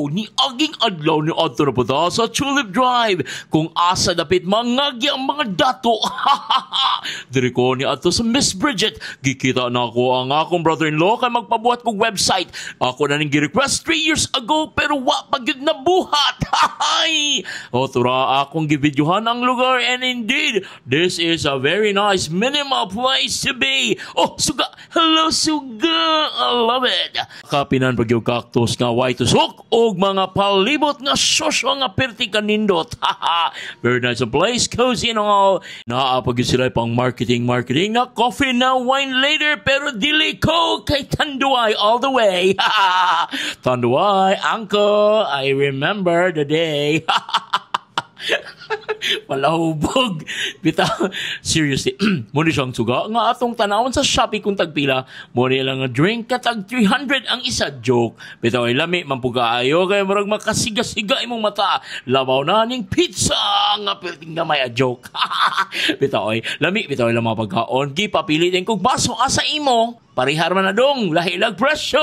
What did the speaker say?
Ni aging adlaw ni adto na puta sa Tulip Drive kung asa dapit mangagi ang mga dato. Diri ko ni adto sa Miss Bridget, gikita na ako ang akong brother-in-law kay magpabuhat kong website. Ako na ning gi-request 3 years ago pero wa pa gyud nabuhat. O tura akong givideohan ang lugar, and indeed this is a very nice minimal place to be. Oh suga, hello suga, I love it. Kapinan pag yung cactus nga white tusok og mga palibot nga sosyo nga perti kanindot. Very nice place, cozy and all. Naapag sila pang marketing na coffee na wine later, pero dili ko kay Tanduay all the way. Tanduay, uncle, I remember the day. Malahubog. Bitaw, seriously, muna siyang suga nga atong tanawon sa Shopee kung tagpila. Muna lang nga drink katag 300 ang isa, joke. Bitaw ay lami mampugaayo kay murag makasiga-siga imong mata. Labaw na ning pizza nga perting gamay a joke. Bitaw ay lami, bitaw ay lamang pagkaon. Gipapili din kung baso asa imo. Parihar man na dong, lahilag presyo.